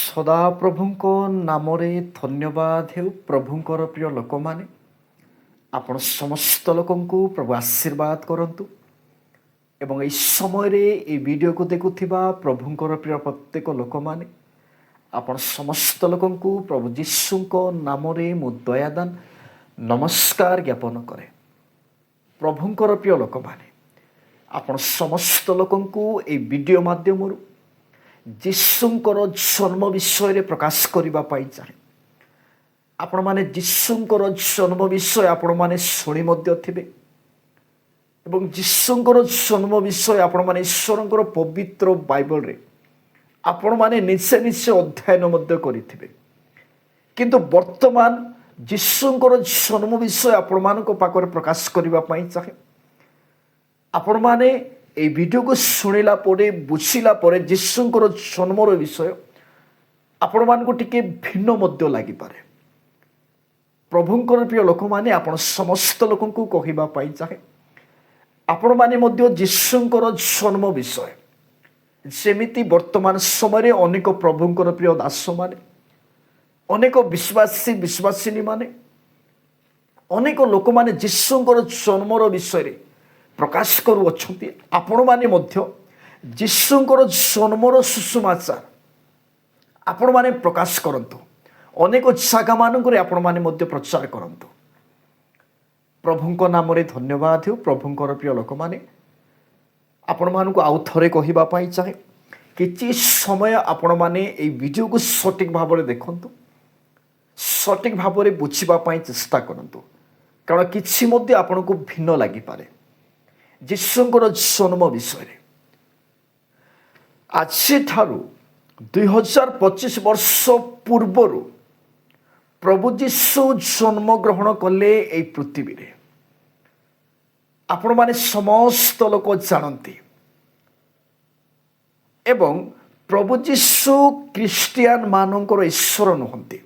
ସଦାପ୍ରଭୁଙ୍କ ନାମରେ ଧନ୍ୟବାଦ ହେଉ। ପ୍ରଭୁଙ୍କର ପ୍ରିୟ ଲୋକମାନେ, ଆପଣ ସମସ୍ତ ଲୋକଙ୍କୁ ପ୍ରଭୁ ଆଶୀର୍ବାଦ କରନ୍ତୁ ଏବଂ ଏହି ସମୟରେ ଏହି ଭିଡ଼ିଓକୁ ଦେଖୁଥିବା ପ୍ରଭୁଙ୍କର ପ୍ରିୟ ପ୍ରତ୍ୟେକ ଲୋକମାନେ, ଆପଣ ସମସ୍ତ ଲୋକଙ୍କୁ ପ୍ରଭୁ ଯୀଶୁଙ୍କ ନାମରେ ମୁଁ ଦୟାଦାନ ନମସ୍କାର ଜ୍ଞାପନ କରେ। ପ୍ରଭୁଙ୍କର ପ୍ରିୟ ଲୋକମାନେ, ଆପଣ ସମସ୍ତ ଲୋକଙ୍କୁ ଏହି ଭିଡ଼ିଓ ମାଧ୍ୟମରୁ ଯୀଶୁଙ୍କର ଜନ୍ମ ବିଷୟରେ ପ୍ରକାଶ କରିବା ପାଇଁ ଚାହେଁ। ଆପଣମାନେ ଯୀଶୁଙ୍କର ଜନ୍ମ ବିଷୟ ଆପଣମାନେ ଶୁଣି ମଧ୍ୟ ଥିବେ ଏବଂ ଯୀଶୁଙ୍କର ଜନ୍ମ ବିଷୟ ଆପଣମାନେ ଈଶ୍ୱରଙ୍କର ପବିତ୍ର ବାଇବଲରେ ଆପଣମାନେ ନିଜେ ନିଜେ ଅଧ୍ୟୟନ ମଧ୍ୟ କରିଥିବେ। କିନ୍ତୁ ବର୍ତ୍ତମାନ ଯୀଶୁଙ୍କର ଜନ୍ମ ବିଷୟ ଆପଣମାନଙ୍କ ପାଖରେ ପ୍ରକାଶ କରିବା ପାଇଁ ଚାହେଁ। ଆପଣମାନେ এই ভিডিওକୁ ଶୁଣିଲା ପରେ ବୁଝିଲା ପରେ ଯୀଶୁଙ୍କର ଜନ୍ମର ବିଷୟ ଆପଣମାନଙ୍କୁ ଟିକେ ଭିନ୍ନ ମଧ୍ୟ ଲାଗିପାରେ। ପ୍ରଭୁଙ୍କର ପ୍ରିୟ ଲୋକମାନେ, ଆପଣ ସମସ୍ତ ଲୋକଙ୍କୁ କହିବା ପାଇଁ ଚାହେଁ, ଆପଣମାନେ ମଧ୍ୟ ଯୀଶୁଙ୍କର ଜନ୍ମ ବିଷୟ ଯେମିତି ବର୍ତ୍ତମାନ ସମୟରେ ଅନେକ ପ୍ରଭୁଙ୍କର ପ୍ରିୟ ଦାସମାନେ, ଅନେକ ବିଶ୍ୱାସିନୀମାନେ, ଅନେକ ଲୋକମାନେ ଯୀଶୁଙ୍କର ଜନ୍ମର ବିଷୟରେ ପ୍ରକାଶ କରୁଅଛନ୍ତି। ଆପଣମାନେ ମଧ୍ୟ ଯୀଶୁଙ୍କର ଜନ୍ମର ସୁସମାଚାର ଆପଣମାନେ ପ୍ରକାଶ କରନ୍ତୁ। ଅନେକ ଜାଗାମାନଙ୍କରେ ଆପଣମାନେ ମଧ୍ୟ ପ୍ରଚାର କରନ୍ତୁ। ପ୍ରଭୁଙ୍କ ନାମରେ ଧନ୍ୟବାଦ ହେଉ। ପ୍ରଭୁଙ୍କର ପ୍ରିୟ ଲୋକମାନେ, ଆପଣମାନଙ୍କୁ ଆଉ ଥରେ କହିବା ପାଇଁ ଚାହେଁ, କିଛି ସମୟ ଆପଣମାନେ ଏହି ଭିଡ଼ିଓକୁ ସଠିକ୍ ଭାବରେ ଦେଖନ୍ତୁ, ସଠିକ୍ ଭାବରେ ବୁଝିବା ପାଇଁ ଚେଷ୍ଟା କରନ୍ତୁ, କାରଣ କିଛି ମଧ୍ୟ ଆପଣଙ୍କୁ ଭିନ୍ନ ଲାଗିପାରେ। ଯୀଶୁଙ୍କର ଜନ୍ମ ବିଷୟରେ ଆଜିଠାରୁ 2025 ବର୍ଷ ପୂର୍ବରୁ ପ୍ରଭୁ ଯୀଶୁ ଜନ୍ମଗ୍ରହଣ କଲେ ଏହି ପୃଥିବୀରେ। ଆପଣମାନେ ସମସ୍ତ ଲୋକ ଜାଣନ୍ତି ଏବଂ ପ୍ରଭୁ ଯୀଶୁ ଖ୍ରୀଷ୍ଟିଆନ ମାନଙ୍କର ଈଶ୍ୱର ନୁହନ୍ତି,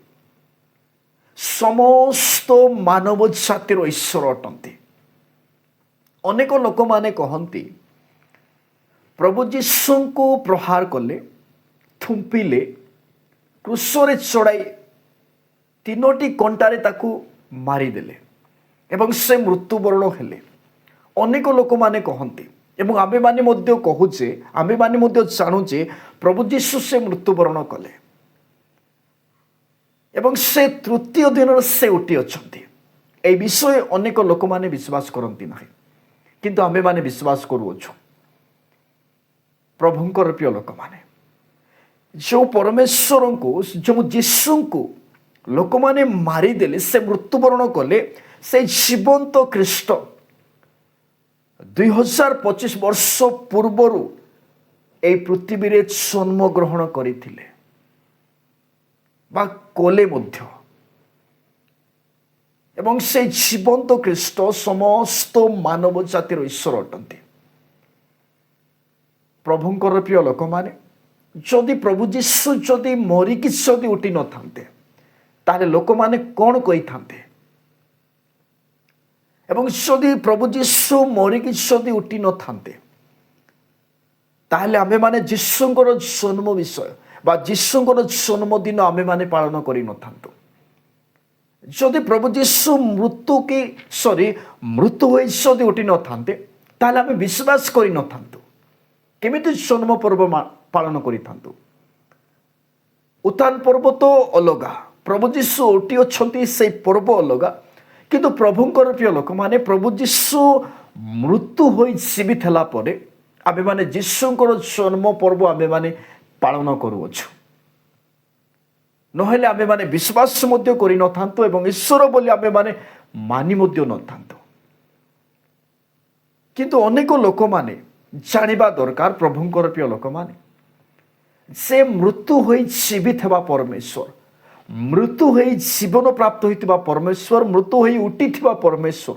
ସମସ୍ତ ମାନବ ଜାତିର ଈଶ୍ୱର ଅଟନ୍ତି। ଅନେକ ଲୋକମାନେ କହନ୍ତି ପ୍ରଭୁ ଯୀଶୁଙ୍କୁ ପ୍ରହାର କଲେ, ଥୁମ୍ପିଲେ, କ୍ରୁଶରେ ଚଢ଼ାଇ 3ଟି କଣ୍ଟାରେ ତାକୁ ମାରିଦେଲେ ଏବଂ ସେ ମୃତ୍ୟୁବରଣ ହେଲେ। ଅନେକ ଲୋକମାନେ କହନ୍ତି ଏବଂ ଆମେମାନେ ମଧ୍ୟ କହୁଛେ, ଆମେମାନେ ମଧ୍ୟ ଜାଣୁଛେ ପ୍ରଭୁ ଯୀଶୁ ସେ ମୃତ୍ୟୁବରଣ କଲେ ଏବଂ ସେ ତୃତୀୟ ଦିନରେ ସେ ଉଠି ଅଛନ୍ତି। ଏହି ବିଷୟ ଅନେକ ଲୋକମାନେ ବିଶ୍ୱାସ କରନ୍ତି ନାହିଁ, କିନ୍ତୁ ଆମେମାନେ ବିଶ୍ୱାସ କରୁଅଛୁ। ପ୍ରଭୁଙ୍କର ପ୍ରିୟ ଲୋକମାନେ, ଯେଉଁ ପରମେଶ୍ୱରଙ୍କୁ, ଯେଉଁ ଯୀଶୁଙ୍କୁ ଲୋକମାନେ ମାରିଦେଲେ, ସେ ମୃତ୍ୟୁବରଣ କଲେ, ସେ ଜୀବନ୍ତ ଖ୍ରୀଷ୍ଟ 2025 ବର୍ଷ ପୂର୍ବରୁ ଏହି ପୃଥିବୀରେ ଜନ୍ମଗ୍ରହଣ କରିଥିଲେ ବା କଲେ ମଧ୍ୟ ଏବଂ ସେ ଜୀବନ୍ତ ଖ୍ରୀଷ୍ଟ ସମସ୍ତ ମାନବ ଜାତିର ଈଶ୍ୱର ଅଟନ୍ତି। ପ୍ରଭୁଙ୍କର ପ୍ରିୟ ଲୋକମାନେ, ଯଦି ପ୍ରଭୁ ଯୀଶୁ ଯଦି ମରିକି ଯଦି ଉଠି ନଥାନ୍ତେ, ତାହେଲେ ଲୋକମାନେ କ'ଣ କହିଥାନ୍ତେ? ଏବଂ ଯଦି ପ୍ରଭୁ ଯୀଶୁ ମରିକି ଯଦି ଉଠି ନଥାନ୍ତେ, ତାହେଲେ ଆମେମାନେ ଯୀଶୁଙ୍କର ଜନ୍ମ ବିଷୟ ବା ଯୀଶୁଙ୍କର ଜନ୍ମଦିନ ଆମେମାନେ ପାଳନ କରିନଥାନ୍ତୁ। ଯଦି ପ୍ରଭୁ ଯୀଶୁ ମୃତ୍ୟୁ ହୋଇ ଯଦି ଉଠି ନଥାନ୍ତେ, ତାହେଲେ ଆମେ ବିଶ୍ୱାସ କରିନଥାନ୍ତୁ। କେମିତି ଜନ୍ମ ପର୍ବ ପାଳନ କରିଥାନ୍ତୁ? ଉତ୍ଥାନ ପର୍ବ ତ ଅଲଗା, ପ୍ରଭୁ ଯୀଶୁ ଉଠି ଅଛନ୍ତି ସେଇ ପର୍ବ ଅଲଗା। କିନ୍ତୁ ପ୍ରଭୁଙ୍କର ପ୍ରିୟ ଲୋକମାନେ, ପ୍ରଭୁ ଯୀଶୁ ମୃତ୍ୟୁ ହୋଇ ଜୀବିତ ହେଲା ପରେ ଆମେମାନେ ଯୀଶୁଙ୍କର ଜନ୍ମ ପର୍ବ ଆମେମାନେ ପାଳନ କରୁଅଛୁ। ନହେଲେ ଆମେମାନେ ବିଶ୍ୱାସ ମଧ୍ୟ କରିନଥାନ୍ତୁ ଏବଂ ଈଶ୍ୱର ବୋଲି ଆମେମାନେ ମାନି ମଧ୍ୟ ନଥାନ୍ତୁ। କିନ୍ତୁ ଅନେକ ଲୋକମାନେ ଜାଣିବା ଦରକାର, ପ୍ରଭୁଙ୍କର ପ୍ରିୟ ଲୋକମାନେ, ସେ ମୃତ୍ୟୁ ହୋଇ ଜୀବିତ ହେବା ପରମେଶ୍ୱର, ମୃତ୍ୟୁ ହୋଇ ଜୀବନ ପ୍ରାପ୍ତ ହୋଇଥିବା ପରମେଶ୍ୱର, ମୃତ୍ୟୁ ହୋଇ ଉଠିଥିବା ପରମେଶ୍ୱର,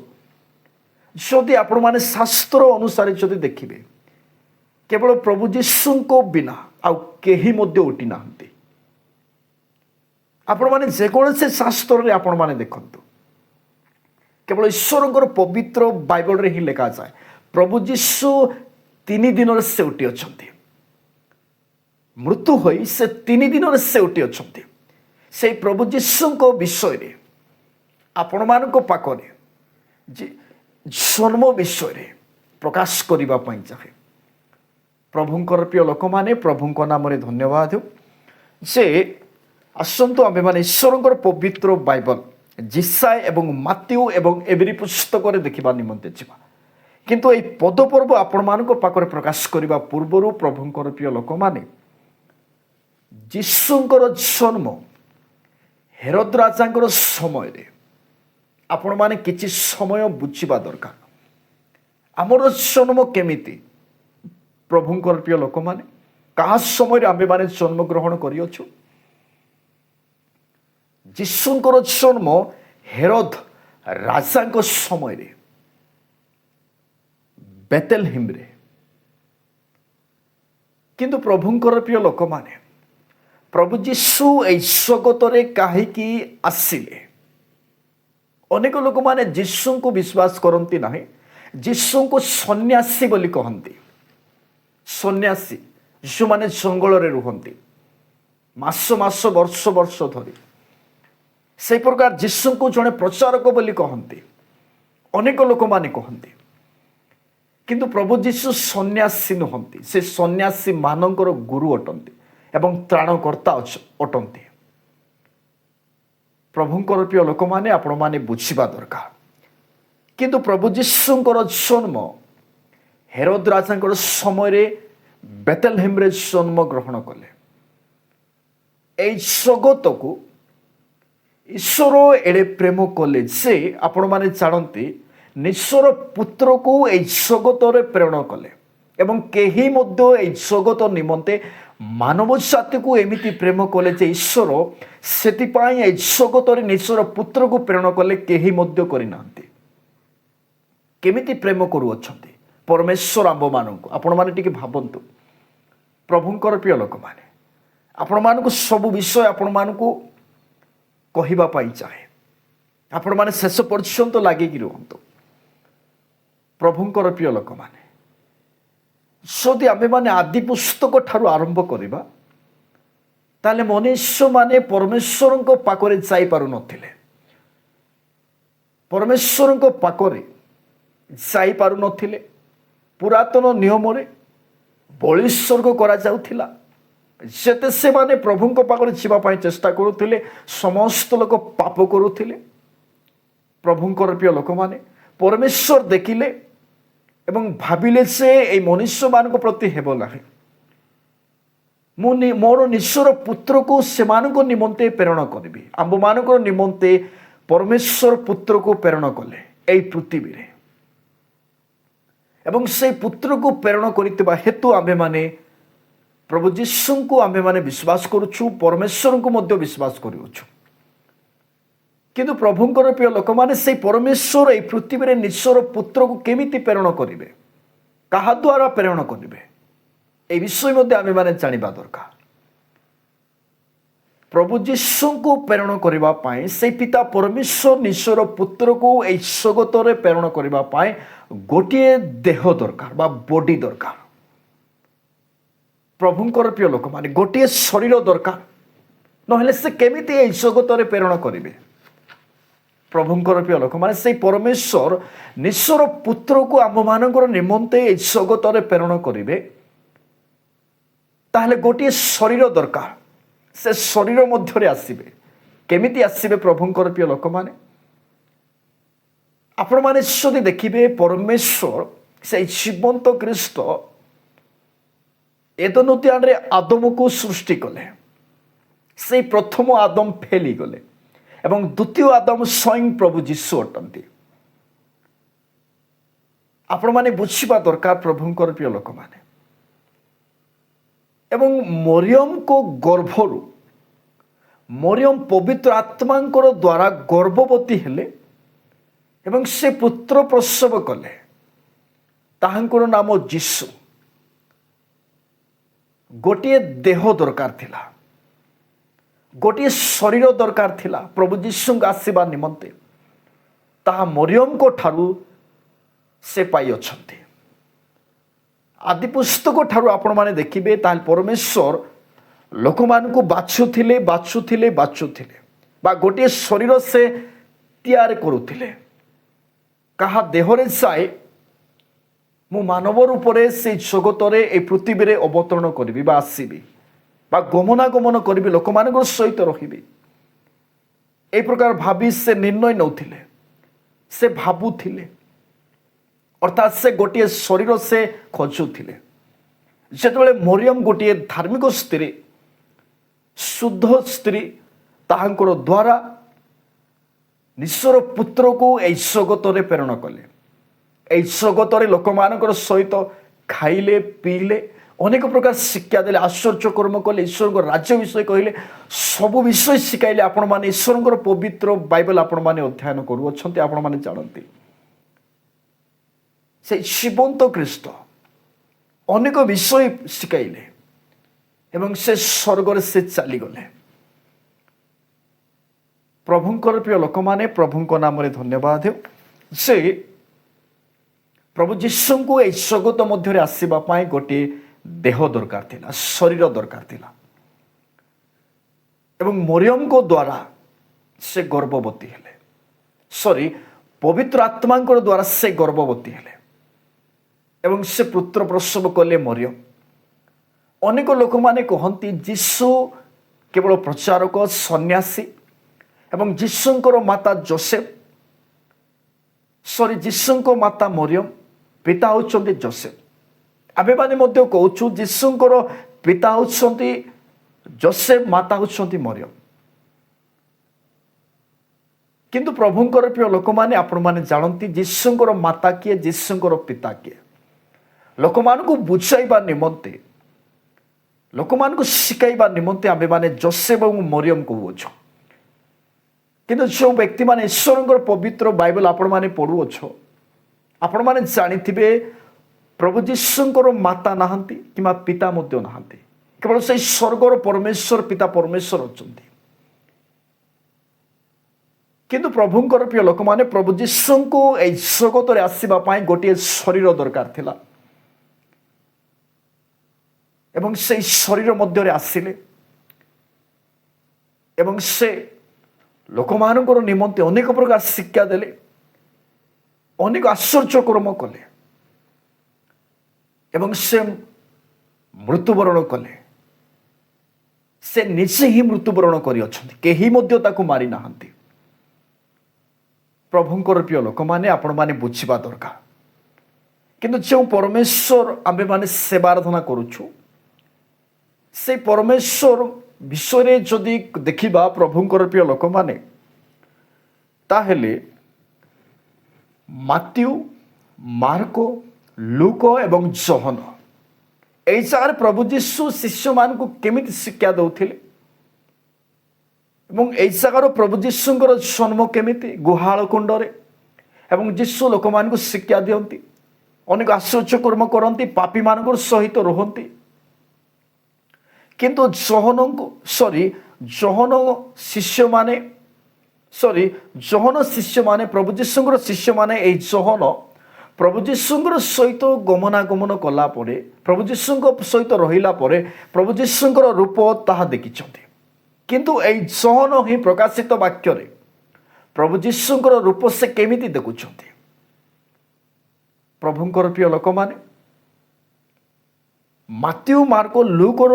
ଯଦି ଆପଣମାନେ ଶାସ୍ତ୍ର ଅନୁସାରେ ଯଦି ଦେଖିବେ, କେବଳ ପ୍ରଭୁ ଯୀଶୁଙ୍କ ବିନା ଆଉ କେହି ମଧ୍ୟ ଉଠି ନାହାନ୍ତି। ଆପଣମାନେ ଯେକୌଣସି ଶାସ୍ତ୍ରରେ ଆପଣମାନେ ଦେଖନ୍ତୁ, କେବଳ ଈଶ୍ୱରଙ୍କର ପବିତ୍ର ବାଇବଲରେ ହିଁ ଲେଖାଯାଏ ପ୍ରଭୁ ଯୀଶୁ 3 ଦିନରେ ସେ ଉଠି ଅଛନ୍ତି। ମୃତ୍ୟୁ ହୋଇ ସେ 3 ଦିନରେ ସେ ଉଠି ଅଛନ୍ତି। ସେଇ ପ୍ରଭୁ ଯୀଶୁଙ୍କ ବିଷୟରେ ଆପଣମାନଙ୍କ ପାଖରେ ଜନ୍ମ ବିଷୟରେ ପ୍ରକାଶ କରିବା ପାଇଁ ଚାହେଁ। ପ୍ରଭୁଙ୍କର ପ୍ରିୟ ଲୋକମାନେ, ପ୍ରଭୁଙ୍କ ନାମରେ ଧନ୍ୟବାଦ ହେଉ ଯେ ଆସନ୍ତୁ ଆମେମାନେ ଈଶ୍ୱରଙ୍କର ପବିତ୍ର ବାଇବଲ ଜିସାୟ ଏବଂ ମାତ୍ୟୁ ଏବଂ ଏଭେରୀ ପୁସ୍ତକରେ ଦେଖିବା ନିମନ୍ତେ ଯିବା। କିନ୍ତୁ ଏହି ପଦପର୍ବ ଆପଣମାନଙ୍କ ପାଖରେ ପ୍ରକାଶ କରିବା ପୂର୍ବରୁ ପ୍ରଭୁଙ୍କର ପ୍ରିୟ ଲୋକମାନେ, ଯୀଶୁଙ୍କର ଜନ୍ମ ହେରୋଦ ରାଜାଙ୍କର ସମୟରେ ଆପଣମାନେ କିଛି ସମୟ ବୁଝିବା ଦରକାର। ଆମର ଜନ୍ମ କେମିତି? ପ୍ରଭୁଙ୍କର ପ୍ରିୟ ଲୋକମାନେ, କାହା ସମୟରେ ଆମେମାନେ ଜନ୍ମଗ୍ରହଣ କରିଅଛୁ? ଯୀଶୁଙ୍କର ଜନ୍ମ ହେରୋଦ ରାଜାଙ୍କ ସମୟରେ ବେତେଲହେମରେ। କିନ୍ତୁ ପ୍ରଭୁଙ୍କର ପ୍ରିୟ ଲୋକମାନେ, ପ୍ରଭୁ ଯୀଶୁ ଏହି ଜଗତରେ କାହିଁକି ଆସିଲେ? ଅନେକ ଲୋକମାନେ ଯୀଶୁଙ୍କୁ ବିଶ୍ୱାସ କରନ୍ତି ନାହିଁ। ଯୀଶୁଙ୍କୁ ସନ୍ନ୍ୟାସୀ ବୋଲି କହନ୍ତି। ସନ୍ନ୍ୟାସୀ ଯେଉଁମାନେ ଜଙ୍ଗଲରେ ରୁହନ୍ତି ମାସ ମାସ ବର୍ଷ ବର୍ଷ ଧରି, ସେହି ପ୍ରକାର ଯୀଶୁଙ୍କୁ ଜଣେ ପ୍ରଚାରକ ବୋଲି କହନ୍ତି। ଅନେକ ଲୋକମାନେ କହନ୍ତି। କିନ୍ତୁ ପ୍ରଭୁ ଯୀଶୁ ସନ୍ନ୍ୟାସୀ ନୁହନ୍ତି। ସେ ସନ୍ନ୍ୟାସୀ ମାନଙ୍କର ଗୁରୁ ଅଟନ୍ତି ଏବଂ ତ୍ରାଣକର୍ତ୍ତା ଅଟନ୍ତି। ପ୍ରଭୁଙ୍କର ପ୍ରିୟ ଲୋକମାନେ, ଆପଣମାନେ ବୁଝିବା ଦରକାର। କିନ୍ତୁ ପ୍ରଭୁ ଯୀଶୁଙ୍କର ଜନ୍ମ ହେରୋଦ ରାଜାଙ୍କର ସମୟରେ ବେତେଲହେମରେ ଜନ୍ମ ଗ୍ରହଣ କଲେ। ଏହି ଜଗତକୁ ଈଶ୍ୱର ଏଡ଼େ ପ୍ରେମ କଲେ ଯେ ଆପଣମାନେ ଜାଣନ୍ତି ନିଜର ପୁତ୍ରକୁ ଏହି ଜଗତରେ ପ୍ରେରଣ କଲେ ଏବଂ କେହି ମଧ୍ୟ ଏହି ଜଗତ ନିମନ୍ତେ ମାନବ ଜାତିକୁ ଏମିତି ପ୍ରେମ କଲେ ଯେ ଈଶ୍ୱର ସେଥିପାଇଁ ଏହି ଜଗତରେ ନିଜର ପୁତ୍ରକୁ ପ୍ରେରଣ କଲେ, କେହି ମଧ୍ୟ କରିନାହାନ୍ତି। କେମିତି ପ୍ରେମ କରୁଅଛନ୍ତି ପରମେଶ୍ୱର ଆମ୍ଭମାନଙ୍କୁ? ଆପଣମାନେ ଟିକେ ଭାବନ୍ତୁ। ପ୍ରଭୁଙ୍କର ପ୍ରିୟ ଲୋକମାନେ, ଆପଣମାନଙ୍କୁ ସବୁ ବିଷୟ ଆପଣମାନଙ୍କୁ କହିବା ପାଇଁ ଚାହେଁ। ଆପଣମାନେ ଶେଷ ପର୍ଯ୍ୟନ୍ତ ଲାଗିକି ରୁହନ୍ତୁ। ପ୍ରଭୁଙ୍କର ପ୍ରିୟ ଲୋକମାନେ, ଯଦି ଆମେମାନେ ଆଦି ପୁସ୍ତକ ଠାରୁ ଆରମ୍ଭ କରିବା ତାହେଲେ ମନୁଷ୍ୟମାନେ ପରମେଶ୍ୱରଙ୍କ ପାଖରେ ଯାଇପାରୁନଥିଲେ। ପରମେଶ୍ୱରଙ୍କ ପାଖରେ ଯାଇପାରୁନଥିଲେ। ପୁରାତନ ନିୟମରେ ବଳିସର୍ଗ କରାଯାଉଥିଲା। ଯେତେ ସେମାନେ ପ୍ରଭୁଙ୍କ ପାଖରେ ଯିବା ପାଇଁ ଚେଷ୍ଟା କରୁଥିଲେ ସମସ୍ତ ଲୋକ ପାପ କରୁଥିଲେ। ପ୍ରଭୁଙ୍କର ପ୍ରିୟ ଲୋକମାନେ, ପରମେଶ୍ୱର ଦେଖିଲେ ଏବଂ ଭାବିଲେ ଯେ ଏହି ମନୁଷ୍ୟମାନଙ୍କ ପ୍ରତି ହେବ ନାହିଁ। ମୁଁ ମୋର ନିଜର ପୁତ୍ରକୁ ସେମାନଙ୍କ ନିମନ୍ତେ ପ୍ରେରଣ କରିବି। ଆମ୍ଭମାନଙ୍କର ନିମନ୍ତେ ପରମେଶ୍ୱର ପୁତ୍ରକୁ ପ୍ରେରଣ କଲେ ଏହି ପୃଥିବୀରେ ଏବଂ ସେହି ପୁତ୍ରକୁ ପ୍ରେରଣ କରିଥିବା ହେତୁ ଆମ୍ଭେମାନେ ପ୍ରଭୁ ଯୀଶୁଙ୍କୁ ଆମେମାନେ ବିଶ୍ୱାସ କରୁଛୁ, ପରମେଶ୍ୱରଙ୍କୁ ମଧ୍ୟ ବିଶ୍ୱାସ କରୁଅଛୁ। କିନ୍ତୁ ପ୍ରଭୁଙ୍କର ପ୍ରିୟ ଲୋକମାନେ, ସେହି ପରମେଶ୍ୱର ଏହି ପୃଥିବୀରେ ନିଜର ପୁତ୍ରକୁ କେମିତି ପ୍ରେରଣ କରିବେ, କାହା ଦ୍ୱାରା ପ୍ରେରଣ କରିବେ, এই ବିଷୟ ମଧ୍ୟ ଆମେମାନେ ଜାଣିବା ଦରକାର। ପ୍ରଭୁ ଯୀଶୁଙ୍କୁ ପ୍ରେରଣ କରିବା ପାଇଁ ସେହି ପିତା ପରମେଶ୍ୱର ନିଜର ପୁତ୍ରକୁ ଏହି ଜଗତରେ ପ୍ରେରଣ କରିବା ପାଇଁ ଗୋଟିଏ ଦେହ ଦରକାର ବା ବଡି ଦରକାର। ପ୍ରଭୁଙ୍କର ପ୍ରିୟ ଲୋକମାନେ, ଗୋଟିଏ ଶରୀର ଦରକାର, ନହେଲେ ସେ କେମିତି ଏହି ଜଗତରେ ପ୍ରେରଣ କରିବେ? ପ୍ରଭୁଙ୍କର ପ୍ରିୟ ଲୋକମାନେ, ସେହି ପରମେଶ୍ୱର ନିଜର ପୁତ୍ରକୁ ଆମ୍ଭମାନଙ୍କର ନିମନ୍ତେ ଏହି ଜଗତରେ ପ୍ରେରଣ କରିବେ, ତାହେଲେ ଗୋଟିଏ ଶରୀର ଦରକାର। ସେ ଶରୀର ମଧ୍ୟରେ ଆସିବେ। କେମିତି ଆସିବେ ପ୍ରଭୁଙ୍କର ପ୍ରିୟ ଲୋକମାନେ? ଆପଣମାନେ ଯଦି ଦେଖିବେ, ପରମେଶ୍ୱର ସେହି ଜୀବନ୍ତ ଖ୍ରୀଷ୍ଟ ଏଦେନ ଉଦ୍ୟାନରେ ଆଦମକୁ ସୃଷ୍ଟି କଲେ। ସେହି ପ୍ରଥମ ଆଦମ ଫେଲିଗଲେ ଏବଂ ଦ୍ୱିତୀୟ ଆଦମ ସ୍ୱୟଂ ପ୍ରଭୁ ଯୀଶୁ ଅଟନ୍ତି। ଆପଣମାନେ ବୁଝିବା ଦରକାର ପ୍ରଭୁଙ୍କର ପ୍ରିୟ ଲୋକମାନେ। ଏବଂ ମରିୟମଙ୍କ ଗର୍ଭରୁ ମରିୟମ ପବିତ୍ର ଆତ୍ମାଙ୍କର ଦ୍ୱାରା ଗର୍ଭବତୀ ହେଲେ ଏବଂ ସେ ପୁତ୍ର ପ୍ରସବ କଲେ। ତାହାଙ୍କର ନାମ ଯୀଶୁ। ଗୋଟିଏ ଦେହ ଦରକାର ଥିଲା, ଗୋଟିଏ ଶରୀର ଦରକାର ଥିଲା ପ୍ରଭୁ ଯୀଶୁଙ୍କ ଆସିବା ନିମନ୍ତେ। ତାହା ମରିୟମଙ୍କ ଠାରୁ ସେ ପାଇଅଛନ୍ତି। ଆଦି ପୁସ୍ତକ ଠାରୁ ଆପଣମାନେ ଦେଖିବେ, ତାହେଲେ ପରମେଶ୍ୱର ଲୋକମାନଙ୍କୁ ବାଛୁଥିଲେ ବାଛୁଥିଲେ ବାଛୁଥିଲେ ବା ଗୋଟିଏ ଶରୀର ସେ ତିଆରି କରୁଥିଲେ। କାହା ଦେହରେ ଯାଏ ମୁଁ ମାନବ ରୂପରେ ସେଇ ଜଗତରେ এই ପୃଥିବୀରେ ଅବତରଣ କରିବି ବା ଆସିବି ବା ଗମନାଗମନ କରିବି, ଲୋକମାନଙ୍କ ସହିତ ରହିବି, এই ପ୍ରକାର ଭାବି ସେ ନିର୍ଣ୍ଣୟ ନେଉଥିଲେ, ସେ ଭାବୁଥିଲେ। ଅର୍ଥାତ୍ ସେ ଗୋଟିଏ ଶରୀର ସେ ଖୋଜୁଥିଲେ। ଯେତେବେଳେ ମରିୟମ ଗୋଟିଏ ଧାର୍ମିକ ସ୍ତ୍ରୀ, ଶୁଦ୍ଧ ସ୍ତ୍ରୀ, ତାହାଙ୍କର ଦ୍ୱାରା ନିଜର ପୁତ୍ରକୁ ଏହି ଜଗତରେ ପ୍ରେରଣ କଲେ। ଏହି ଜଗତରେ ଲୋକମାନଙ୍କର ସହିତ ଖାଇଲେ ପିଇଲେ, ଅନେକ ପ୍ରକାର ଶିକ୍ଷା ଦେଲେ, ଆଶ୍ଚର୍ଯ୍ୟ କର୍ମ କଲେ, ଈଶ୍ୱରଙ୍କ ରାଜ୍ୟ ବିଷୟ କହିଲେ, ସବୁ ବିଷୟ ଶିଖାଇଲେ। ଆପଣମାନେ ଈଶ୍ୱରଙ୍କର ପବିତ୍ର ବାଇବେଲ ଆପଣମାନେ ଅଧ୍ୟୟନ କରୁଅଛନ୍ତି, ଆପଣମାନେ ଜାଣନ୍ତି ସେ ଜୀବନ୍ତ ଖ୍ରୀଷ୍ଟ ଅନେକ ବିଷୟ ଶିଖାଇଲେ ଏବଂ ସେ ସ୍ୱର୍ଗରେ ସେ ଚାଲିଗଲେ। ପ୍ରଭୁଙ୍କର ପ୍ରିୟ ଲୋକମାନେ, ପ୍ରଭୁଙ୍କ ନାମରେ ଧନ୍ୟବାଦ ହେଉ ଯେ ପ୍ରଭୁ ଯୀଶୁଙ୍କୁ ଏହି ଜଗତ ମଧ୍ୟରେ ଆସିବା ପାଇଁ ଗୋଟିଏ ଦେହ ଦରକାର ଥିଲା, ଶରୀର ଦରକାର ଥିଲା ଏବଂ ମରିୟମଙ୍କ ଦ୍ୱାରା ସେ ଗର୍ଭବତୀ ହେଲେ। ପବିତ୍ର ଆତ୍ମାଙ୍କର ଦ୍ୱାରା ସେ ଗର୍ଭବତୀ ହେଲେ ଏବଂ ସେ ପୁତ୍ର ପ୍ରସବ କଲେ ମରିୟମ। ଅନେକ ଲୋକମାନେ କହନ୍ତି ଯୀଶୁ କେବଳ ପ୍ରଚାରକ, ସନ୍ନ୍ୟାସୀ ଏବଂ ଯୀଶୁଙ୍କର ମାତା ଯୋସେଫ, ଯୀଶୁଙ୍କ ମାତା ମରିୟମ, ପିତା ହେଉଛନ୍ତି ଯୋସେଫ। ଆମେମାନେ ମଧ୍ୟ କହୁଛୁ ଯୀଶୁଙ୍କର ପିତା ହେଉଛନ୍ତି ଯୋସେଫ, ମାତା ହେଉଛନ୍ତି ମରିୟମ। କିନ୍ତୁ ପ୍ରଭୁଙ୍କର ପ୍ରିୟ ଲୋକମାନେ, ଆପଣମାନେ ଜାଣନ୍ତି ଯୀଶୁଙ୍କର ମାତା କିଏ, ଯୀଶୁଙ୍କର ପିତା କିଏ? ଲୋକମାନଙ୍କୁ ବୁଝାଇବା ନିମନ୍ତେ, ଲୋକମାନଙ୍କୁ ଶିଖାଇବା ନିମନ୍ତେ ଆମେମାନେ ଯୋସେଫ ଏବଂ ମରିୟମ କହୁଅଛୁ। କିନ୍ତୁ ଯେଉଁ ବ୍ୟକ୍ତିମାନେ ଈଶ୍ୱରଙ୍କର ପବିତ୍ର ବାଇବେଲ ଆପଣମାନେ ପଢ଼ୁଅଛ, ଆପଣମାନେ ଜାଣିଥିବେ ପ୍ରଭୁ ଯୀଶୁଙ୍କର ମାତା ନାହାନ୍ତି କିମ୍ବା ପିତା ମଧ୍ୟ ନାହାନ୍ତି। କେବଳ ସେଇ ସ୍ୱର୍ଗର ପରମେଶ୍ୱର ପିତା ପରମେଶ୍ୱର ଅଛନ୍ତି। କିନ୍ତୁ ପ୍ରଭୁଙ୍କର ପ୍ରିୟ ଲୋକମାନେ, ପ୍ରଭୁ ଯୀଶୁଙ୍କୁ ଏହି ଜଗତରେ ଆସିବା ପାଇଁ ଗୋଟିଏ ଶରୀର ଦରକାର ଥିଲା ଏବଂ ସେଇ ଶରୀର ମଧ୍ୟରେ ଆସିଲେ ଏବଂ ସେ ଲୋକମାନଙ୍କର ନିମନ୍ତେ ଅନେକ ପ୍ରକାର ଶିକ୍ଷା ଦେଲେ, ଅନେକ ଆଶ୍ଚର୍ଯ୍ୟ କର୍ମ କଲେ ଏବଂ ସେ ମୃତ୍ୟୁବରଣ କଲେ। ସେ ନିଜେ ହିଁ ମୃତ୍ୟୁବରଣ କରିଅଛନ୍ତି, କେହି ମଧ୍ୟ ତାକୁ ମାରି ନାହାନ୍ତି। ପ୍ରଭୁଙ୍କର ପ୍ରିୟ ଲୋକମାନେ, ଆପଣମାନେ ବୁଝିବା ଦରକାର। କିନ୍ତୁ ଯେଉଁ ପରମେଶ୍ୱର ଆମେମାନେ ସେବା ଆରାଧନା କରୁଛୁ, ସେ ପରମେଶ୍ୱର ବିଷୟରେ ଯଦି ଦେଖିବା ପ୍ରଭୁଙ୍କର ପ୍ରିୟ ଲୋକମାନେ, ତାହେଲେ ମାତ୍ୟୁ, ମାର୍କ, ଲୁକ ଏବଂ ଯୋହନ, এই ଜାଗାରେ ପ୍ରଭୁ ଯୀଶୁ ଶିଷ୍ୟମାନଙ୍କୁ କେମିତି ଶିକ୍ଷା ଦେଉଥିଲେ ଏବଂ এই ଜାଗାର ପ୍ରଭୁ ଯୀଶୁଙ୍କର ଜନ୍ମ କେମିତି, ଗୁହାଳ କୁଣ୍ଡରେ, ଏବଂ ଯୀଶୁ ଲୋକମାନଙ୍କୁ ଶିକ୍ଷା ଦିଅନ୍ତି, ଅନେକ ଆଶ୍ଚର୍ଯ୍ୟ କର୍ମ କରନ୍ତି, ପାପୀମାନଙ୍କର ସହିତ ରୁହନ୍ତି। କିନ୍ତୁ ଯୋହନ ଶିଷ୍ୟମାନେ, ପ୍ରଭୁ ଯୀଶୁଙ୍କର ଶିଷ୍ୟମାନେ, এই ଯୋହନ ପ୍ରଭୁ ଯୀଶୁଙ୍କର ସହିତ ଗମନାଗମନ କଲା ପରେ, ପ୍ରଭୁ ଯୀଶୁଙ୍କ ସହିତ ରହିଲା ପରେ ପ୍ରଭୁ ଯୀଶୁଙ୍କର ରୂପ ତାହା ଦେଖିଛନ୍ତି। କିନ୍ତୁ এই ଯୋହନ ହିଁ ପ୍ରକାଶିତ ବାକ୍ୟରେ ପ୍ରଭୁ ଯୀଶୁଙ୍କର ରୂପ ସେ କେମିତି ଦେଖୁଛନ୍ତି? ପ୍ରଭୁଙ୍କର ପ୍ରିୟ ଲୋକମାନେ, ମାତ୍ୟୁ, ମାର୍କ, ଲୁକର,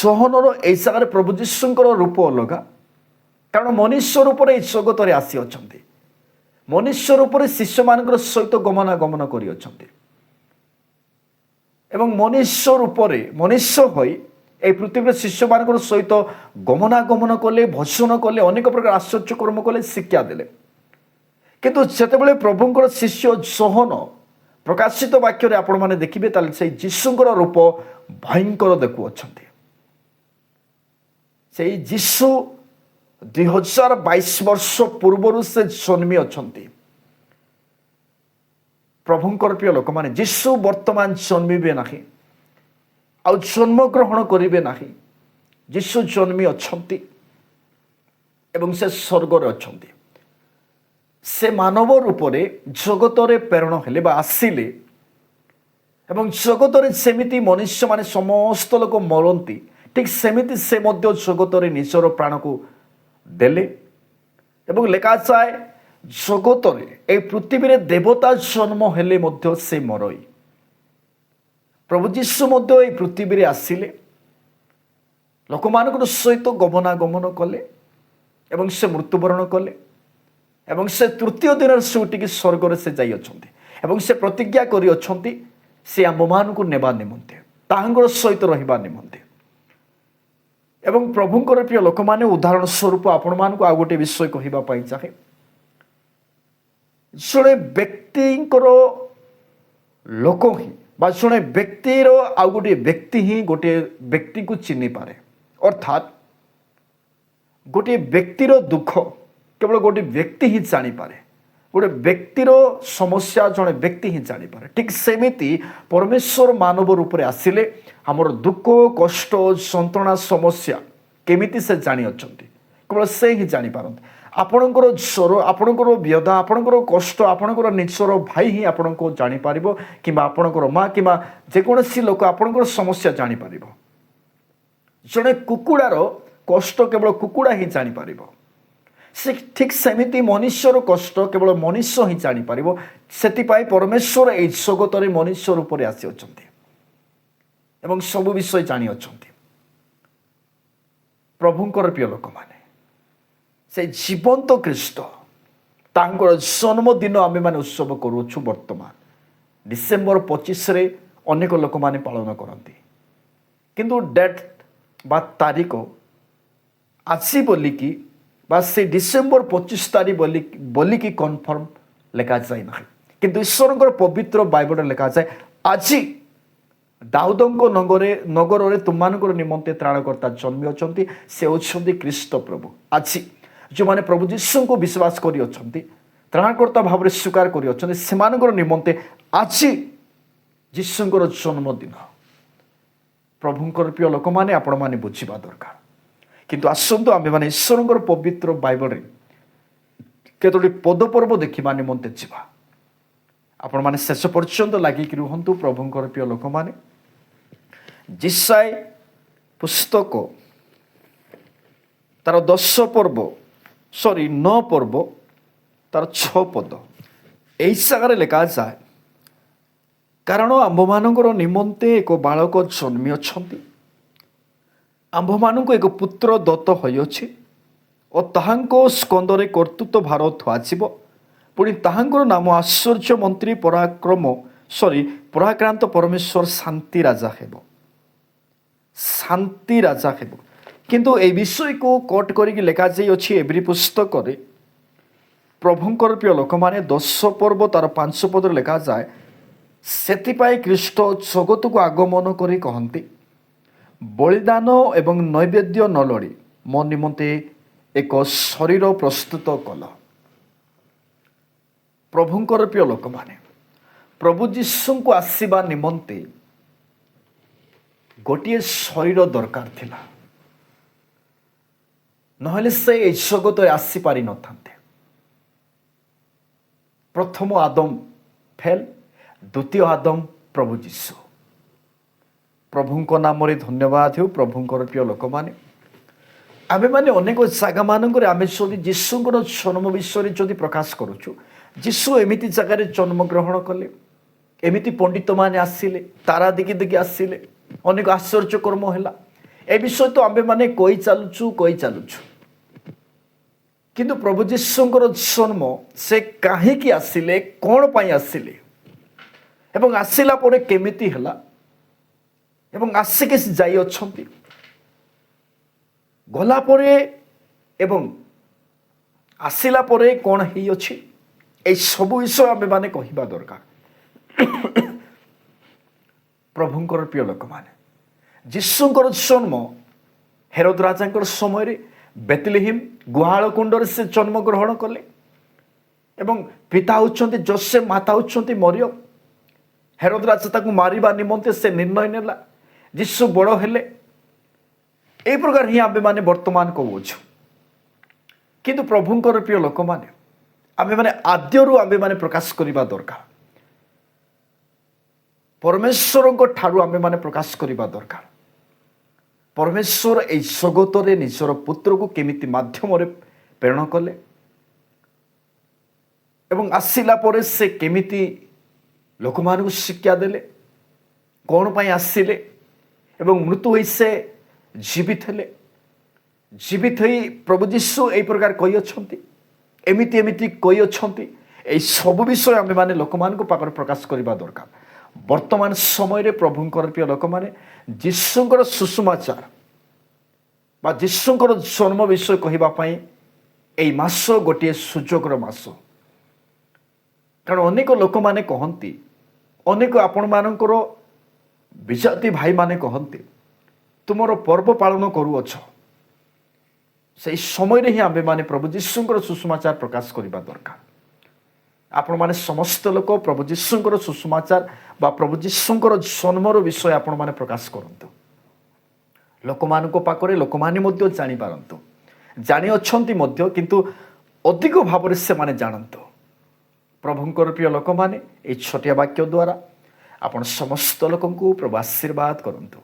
ଯୋହନର এই ଜାଗାରେ ପ୍ରଭୁ ଯୀଶୁଙ୍କର ରୂପ ଅଲଗା। କାରଣ ମନୁଷ୍ୟ ରୂପରେ এই ଜଗତରେ ଆସିଅଛନ୍ତି, ମନୁଷ୍ୟ ରୂପରେ ଶିଷ୍ୟମାନଙ୍କର ସହିତ ଗମନାଗମନ କରିଅଛନ୍ତି ଏବଂ ମନୁଷ୍ୟ ରୂପରେ ମନୁଷ୍ୟ ହୋଇ এই ପୃଥିବୀରେ ଶିଷ୍ୟମାନଙ୍କର ସହିତ ଗମନାଗମନ କଲେ, ଭଜନ କଲେ, ଅନେକ ପ୍ରକାର ଆଶ୍ଚର୍ଯ୍ୟ କର୍ମ କଲେ, ଶିକ୍ଷା ଦେଲେ। କିନ୍ତୁ ଯେତେବେଳେ ପ୍ରଭୁଙ୍କର ଶିଷ୍ୟ ଯୋହନ ପ୍ରକାଶିତ ବାକ୍ୟରେ ଆପଣମାନେ ଦେଖିବେ, ତାହେଲେ ସେଇ ଯୀଶୁଙ୍କର ରୂପ ଭୟଙ୍କର ଦେଖୁଅଛନ୍ତି। ସେଇ ଯୀଶୁ 2022 ବର୍ଷ ପୂର୍ବରୁ ସେ ଜନ୍ମି ଅଛନ୍ତି। ପ୍ରଭୁଙ୍କର ପ୍ରିୟ ଲୋକମାନେ, ଯୀଶୁ ବର୍ତ୍ତମାନ ଜନ୍ମିବେ ନାହିଁ, ଆଉ ଜନ୍ମଗ୍ରହଣ କରିବେ ନାହିଁ। ଯୀଶୁ ଜନ୍ମି ଅଛନ୍ତି ଏବଂ ସେ ସ୍ୱର୍ଗରେ ଅଛନ୍ତି। ସେ ମାନବ ରୂପରେ ଜଗତରେ ପ୍ରେରଣ ହେଲେ ବା ଆସିଲେ ଏବଂ ଜଗତରେ ସେମିତି ମନୁଷ୍ୟମାନେ ସମସ୍ତ ଲୋକ ମରନ୍ତି, ଠିକ୍ ସେମିତି ସେ ମଧ୍ୟ ଜଗତରେ ନିଜର ପ୍ରାଣକୁ ଦେଲେ ଏବଂ ଲେଖାଯାଏ ଜଗତରେ ଏହି ପୃଥିବୀରେ ଦେବତା ଜନ୍ମ ହେଲେ ମଧ୍ୟ ସେ ମରଇ। ପ୍ରଭୁ ଯୀଶୁ ମଧ୍ୟ ଏହି ପୃଥିବୀରେ ଆସିଲେ, ଲୋକମାନଙ୍କର ସହିତ ଗମନାଗମନ କଲେ ଏବଂ ସେ ମୃତ୍ୟୁବରଣ କଲେ ଏବଂ ସେ ତୃତୀୟ ଦିନରେ ସେ ଉଠିକି ସ୍ୱର୍ଗରେ ସେ ଯାଇଅଛନ୍ତି ଏବଂ ସେ ପ୍ରତିଜ୍ଞା କରିଅଛନ୍ତି ସେ ଆମ୍ଭମାନଙ୍କୁ ନେବା ନିମନ୍ତେ, ତାହାଙ୍କର ସହିତ ରହିବା ନିମନ୍ତେ। ଏବଂ ପ୍ରଭୁଙ୍କର ପ୍ରିୟ ଲୋକମାନେ, ଉଦାହରଣ ସ୍ୱରୂପ ଆପଣମାନଙ୍କୁ ଆଉ ଗୋଟିଏ ବିଷୟ କହିବା ପାଇଁ ଚାହେଁ। ଜଣେ ବ୍ୟକ୍ତିଙ୍କର ଲୋକ ହିଁ ବା ଜଣେ ବ୍ୟକ୍ତିର ଆଉ ଗୋଟିଏ ବ୍ୟକ୍ତି ହିଁ ଗୋଟିଏ ବ୍ୟକ୍ତିକୁ ଚିହ୍ନିପାରେ। ଅର୍ଥାତ୍ ଗୋଟିଏ ବ୍ୟକ୍ତିର ଦୁଃଖ କେବଳ ଗୋଟିଏ ବ୍ୟକ୍ତି ହିଁ ଜାଣିପାରେ, ଗୋଟେ ବ୍ୟକ୍ତିର ସମସ୍ୟା ଜଣେ ବ୍ୟକ୍ତି ହିଁ ଜାଣିପାରେ। ଠିକ୍ ସେମିତି ପରମେଶ୍ୱର ମାନବ ରୂପରେ ଆସିଲେ ଆମର ଦୁଃଖ, କଷ୍ଟ, ଯନ୍ତ୍ରଣା, ସମସ୍ୟା କେମିତି ସେ ଜାଣିଅଛନ୍ତି, କେବଳ ସେ ହିଁ ଜାଣିପାରନ୍ତି। ଆପଣଙ୍କର ଜ୍ୱର, ଆପଣଙ୍କର ବ୍ୟଥା, ଆପଣଙ୍କର କଷ୍ଟ ଆପଣଙ୍କର ନିଜର ଭାଇ ହିଁ ଆପଣଙ୍କୁ ଜାଣିପାରିବ, କିମ୍ବା ଆପଣଙ୍କର ମା କିମ୍ବା ଯେକୌଣସି ଲୋକ ଆପଣଙ୍କର ସମସ୍ୟା ଜାଣିପାରିବ। ଜଣେ କୁକୁଡ଼ାର କଷ୍ଟ କେବଳ କୁକୁଡ଼ା ହିଁ ଜାଣିପାରିବ। ସେ ଠିକ୍ ସେମିତି ମନୁଷ୍ୟର କଷ୍ଟ କେବଳ ମନୁଷ୍ୟ ହିଁ ଜାଣିପାରିବ। ସେଥିପାଇଁ ପରମେଶ୍ୱର ଏହି ଜଗତରେ ମନୁଷ୍ୟ ରୂପରେ ଆସିଅଛନ୍ତି ଏବଂ ସବୁ ବିଷୟ ଜାଣିଅଛନ୍ତି। ପ୍ରଭୁଙ୍କର ପ୍ରିୟ ଲୋକମାନେ, ସେ ଜୀବନ୍ତ ଖ୍ରୀଷ୍ଟ, ତାଙ୍କର ଜନ୍ମଦିନ ଆମେମାନେ ଉତ୍ସବ କରୁଅଛୁ। ବର୍ତ୍ତମାନ ଡିସେମ୍ବର 25ରେ ଅନେକ ଲୋକମାନେ ପାଳନ କରନ୍ତି, କିନ୍ତୁ ଡେଟ୍ ବା ତାରିଖ ଆଜି ବୋଲିକି ବା ସେ ଡିସେମ୍ବର 25 ତାରିଖ ବୋଲିକି କନଫର୍ମ ଲେଖାଯାଇ ନାହିଁ। କିନ୍ତୁ ଈଶ୍ୱରଙ୍କର ପବିତ୍ର ବାଇବଲରେ ଲେଖାଯାଏ, ଆଜି ଦାଉଦଙ୍କ ନଗରରେ ତୁମମାନଙ୍କର ନିମନ୍ତେ ତ୍ରାଣକର୍ତ୍ତା ଜନ୍ମିଅଛନ୍ତି, ସେ ହେଉଛନ୍ତି ଖ୍ରୀଷ୍ଟ ପ୍ରଭୁ। ଆଜି ଯେଉଁମାନେ ପ୍ରଭୁ ଯୀଶୁଙ୍କୁ ବିଶ୍ୱାସ କରିଅଛନ୍ତି, ତ୍ରାଣକର୍ତ୍ତା ଭାବରେ ସ୍ୱୀକାର କରିଅଛନ୍ତି, ସେମାନଙ୍କର ନିମନ୍ତେ ଆଜି ଯୀଶୁଙ୍କର ଜନ୍ମଦିନ। ପ୍ରଭୁଙ୍କର ପ୍ରିୟ ଲୋକମାନେ, ଆପଣମାନେ ବୁଝିବା ଦରକାର। କିନ୍ତୁ ଆସନ୍ତୁ ଆମେମାନେ ଈଶ୍ୱରଙ୍କର ପବିତ୍ର ବାଇବଲରେ କେତୋଟି ପଦପର୍ବ ଦେଖିବା ନିମନ୍ତେ ଯିବା। ଆପଣମାନେ ଶେଷ ପର୍ଯ୍ୟନ୍ତ ଲାଗିକି ରୁହନ୍ତୁ। ପ୍ରଭୁଙ୍କର ପ୍ରିୟ ଲୋକମାନେ, ଯିଶାୟ ପୁସ୍ତକ ତାର 9 ପର୍ବ ତାର 6 ପଦ ଏହି ଜାଗାରେ ଲେଖାଯାଏ, କାରଣ ଆମ୍ଭମାନଙ୍କର ନିମନ୍ତେ ଏକ ବାଳକ ଜନ୍ମିଅଛନ୍ତି, ଆମ୍ଭମାନଙ୍କୁ ଏକ ପୁତ୍ର ଦତ୍ତ ହୋଇଅଛି ଓ ତାହାଙ୍କ ସ୍କନ୍ଧରେ କର୍ତ୍ତୃତ୍ୱ ଭାର ଥୁଆଯିବ। ପୁଣି ତାହାଙ୍କର ନାମ ଆଶ୍ଚର୍ଯ୍ୟ ମନ୍ତ୍ରୀ, ପରାକ୍ରାନ୍ତ ପରମେଶ୍ୱର, ଶାନ୍ତି ରାଜା ହେବ। ଶାନ୍ତି ରାଜା ହେବ। କିନ୍ତୁ এই ବିଷୟକୁ କୋଟ୍ କରିକି ଲେଖାଯାଇଅଛି ଏବ୍ରୀ ପୁସ୍ତକରେ। ପ୍ରଭୁଙ୍କର ପ୍ରିୟ ଲୋକମାନେ, 10 ପର୍ବ ତାର 5 ପଦରେ ଲେଖାଯାଏ, ସେଥିପାଇଁ ଖ୍ରୀଷ୍ଟ ଜଗତକୁ ଆଗମନ କରି କହନ୍ତି, ବଳିଦାନ ଏବଂ ନୈବେଦ୍ୟ ନ ଲୋଡ଼ି ମୋ ନିମନ୍ତେ ଏକ ଶରୀର ପ୍ରସ୍ତୁତ କଲ। ପ୍ରଭୁଙ୍କର ପ୍ରିୟ ଲୋକମାନେ, ପ୍ରଭୁ ଯୀଶୁଙ୍କୁ ଆସିବା ନିମନ୍ତେ ଗୋଟିଏ ଶରୀର ଦରକାର ଥିଲା, ନହେଲେ ସେ ଏହି ଜଗତରେ ଆସିପାରିନଥାନ୍ତେ। ପ୍ରଥମ ଆଦମ ଫେଲ୍, ଦ୍ୱିତୀୟ ଆଦମ ପ୍ରଭୁ ଯୀଶୁ। ପ୍ରଭୁଙ୍କ ନାମରେ ଧନ୍ୟବାଦ ହେଉ। ପ୍ରଭୁଙ୍କର ପ୍ରିୟ ଲୋକମାନେ, ଆମେମାନେ ଅନେକ ଜାଗାମାନଙ୍କରେ ଆମେ ଯଦି ଯୀଶୁଙ୍କର ଜନ୍ମ ବିଷୟରେ ଯଦି ପ୍ରକାଶ କରୁଛୁ, ଯୀଶୁ ଏମିତି ଜାଗାରେ ଜନ୍ମଗ୍ରହଣ କଲେ, ଏମିତି ପଣ୍ଡିତମାନେ ଆସିଲେ, ତାରା ଦେଖି ଦେଖି ଆସିଲେ, ଅନେକ ଆଶ୍ଚର୍ଯ୍ୟ କର୍ମ ହେଲା, ଏ ବିଷୟ ତ ଆମେମାନେ କହି ଚାଲୁଛୁ। କିନ୍ତୁ ପ୍ରଭୁ ଯୀଶୁଙ୍କର ଜନ୍ମ, ସେ କାହିଁକି ଆସିଲେ, କ'ଣ ପାଇଁ ଆସିଲେ ଏବଂ ଆସିଲା ପରେ କେମିତି ହେଲା ଏବଂ ଆସିକି ସେ ଯାଇଅଛନ୍ତି, ଗଲା ପରେ ଏବଂ ଆସିଲା ପରେ କ'ଣ ହେଇଅଛି, এই ସବୁ ବିଷୟ ଆମେମାନେ କହିବା ଦରକାର। ପ୍ରଭୁଙ୍କର ପ୍ରିୟ ଲୋକମାନେ, ଯୀଶୁଙ୍କର ଜନ୍ମ ହେରୋଦ ରାଜାଙ୍କର ସମୟରେ ବେତଲେହେମ୍ ଗୁହାଳ କୁଣ୍ଡରେ ସେ ଜନ୍ମଗ୍ରହଣ କଲେ ଏବଂ ପିତା ହେଉଛନ୍ତି ଯୋସେଫ, ମାତା ହେଉଛନ୍ତି ମରିୟମ। ହେରୋଦ ରାଜା ତାକୁ ମାରିବା ନିମନ୍ତେ ସେ ନିର୍ଣ୍ଣୟ ନେଲା। ଯୀଶୁ ବଡ଼ ହେଲେ, এই ପ୍ରକାର ହିଁ ଆମେମାନେ ବର୍ତ୍ତମାନ କହୁଅଛୁ। କିନ୍ତୁ ପ୍ରଭୁଙ୍କର ପ୍ରିୟ ଲୋକମାନେ, ଆମେମାନେ ଆଦ୍ୟରୁ ଆମେମାନେ ପ୍ରକାଶ କରିବା ଦରକାର। ପରମେଶ୍ୱରଙ୍କ ଠାରୁ ଆମେମାନେ ପ୍ରକାଶ କରିବା ଦରକାର। परमेश्वर एई जगतरे निजर पुत्र को केमिति माध्यम प्रेरण कले एवं आसिला परे से केमिति लोक मानू शिक्षा देले कौन पाई आसिले एवं मृत्यु होई से जीवित हेले जीवित होई प्रभु जीशु एई प्रकार कही अछंती एमिति एमिति कही अछंती एई सब विषय आमे माने लोक मानक पाकर प्रकाश करबा दरकार। वर्तमान समय रे प्रभुंकर प्रिय लोक माने जीशुंकर सुसमाचार बा जीशुंकर जन्म विषय कहबा पई एई मास गोटे सुजोगर मास कारण अनेक लोक माने कहंती अनेक आपण मानकर विजाति भाई माने कहंती तुमर पर्व पालन करूअछ से समय रे ही आमे माने प्रभु जीशुंकर सुसमाचार प्रकाश करबा दरकार। आपण माने समस्त लोक प्रभु जीशुंकर सुसमाचार बा प्रभु जीशुंकर जन्मर विषय आपण माने प्रकाश करंतु लोक मानको पाखरे लोक माने मध्य जानि पारंतु जानि अछंती मध्य किंतु अधिक भाव से माने जानंतु प्रभुंकर प्रिय लोक माने ए छोटिया वाक्य द्वारा आपण समस्त लोकंकु प्रभु आशीर्वाद करंतु।